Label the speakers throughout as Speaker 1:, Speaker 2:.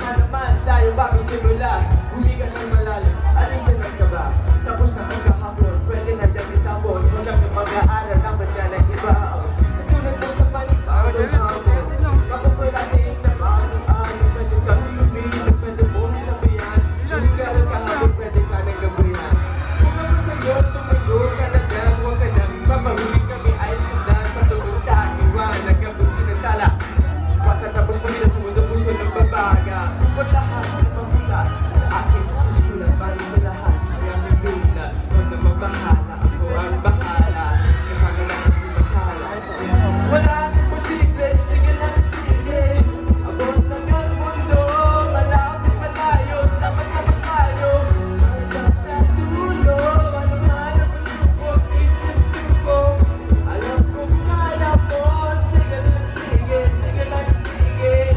Speaker 1: na naman tayo bago simula. Humiga ng malalim, alisin ang kaba. Tapos na ang kahapon, pwede na dyan itapon. Walang na mag-aaral, dapat dyan ang iba. Katulad mo sa panibagong hamon. Mapaparating na bago-ano. Pwede kang lumino, pwede mong sabihan. Humiga ng kahapon, pwede ka ng gabrihan. Kung ako sa'yo, tumayo ka na lang. Huwag ka nang mapahuli kami ay sundan. Patungo sa iwan, nagabuti ng tala. Pagkatapos pamilya sa mundo, puso ng babaga. Kung lahat ay mabula, sa akin susulat para sa lahat. Ay aking dula, huwag na mabahala. Ako ang bahala, kasama na ang simatala. Walang imposible, sige lang sige. Abot lang ang mundo, malapit malayo. Sama-sama tayo, hanggang sa dulo. Ano man ang pasubok, isusubok. Alam kong kaya mo, sige lang sige. Sige lang sige.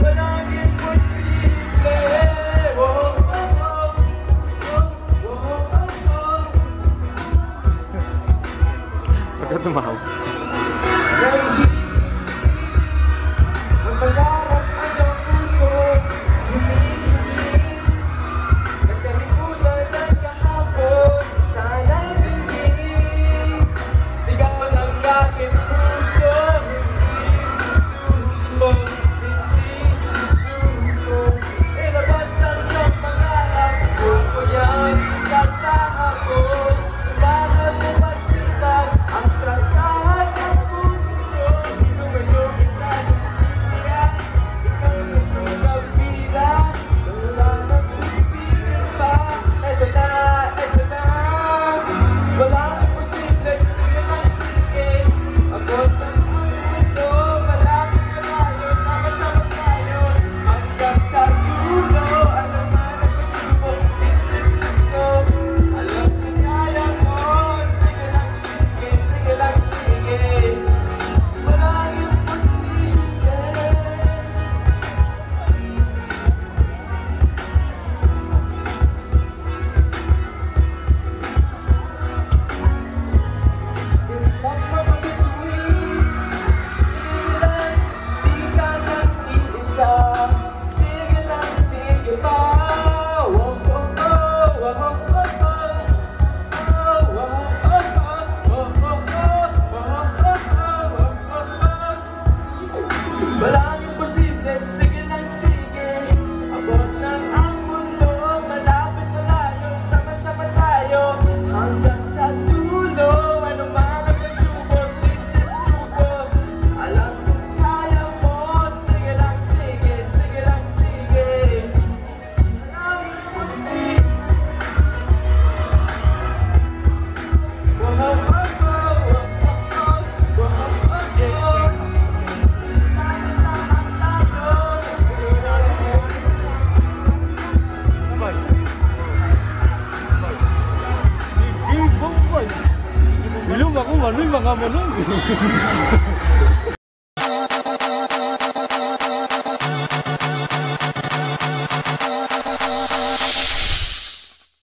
Speaker 1: Walang imposible. Oh, oh, oh. Oh, oh, oh, oh.
Speaker 2: Pagka tumawag.
Speaker 1: Ang pangarap ang puso, humihingi. Nagkalikutan ng kahapon, sana'y tingin. Sigaw ng aking puso, hindi susuko, hindi susuko. Ilabas ang iyong pangarap, ako yan itatahakot. Sumahan mo magsipag, ang katahan ng puso. Lumayog sa isipan, ikaw na pagkabila. Wala na pipigil pa, eto na, eto na. Walang imposible, sige lang sige. Abot ang mundo, malapit malayo. Sama-sama tayo, hanggang sa dulo. Ano man ang pasubok, isusuko. Alam ko kaya mo, sige lang sige. Sige lang sige. Walang imposible. There's not much between. Sige lang, di ka nang iisa. Sige lang, sige pa. Oh, oh, oh, oh, oh, oh, oh. Oh, oh, oh, oh, oh, oh, oh, oh, oh. Walang imposible, sige lang sige. Abot ng ang mundo, malapit malayo. Sama-sama tayo, hanggang sa dulo. Ano man ang pasubok, isusuko. Alam kong kaya mo, sige lang sige. Sige lang sige. Walang imposible. Oh, oh, oh, oh, oh, oh, oh, oh, oh. Sama-sama tayo.
Speaker 2: Hindi, boy. Belum ako, manu'y mga manong.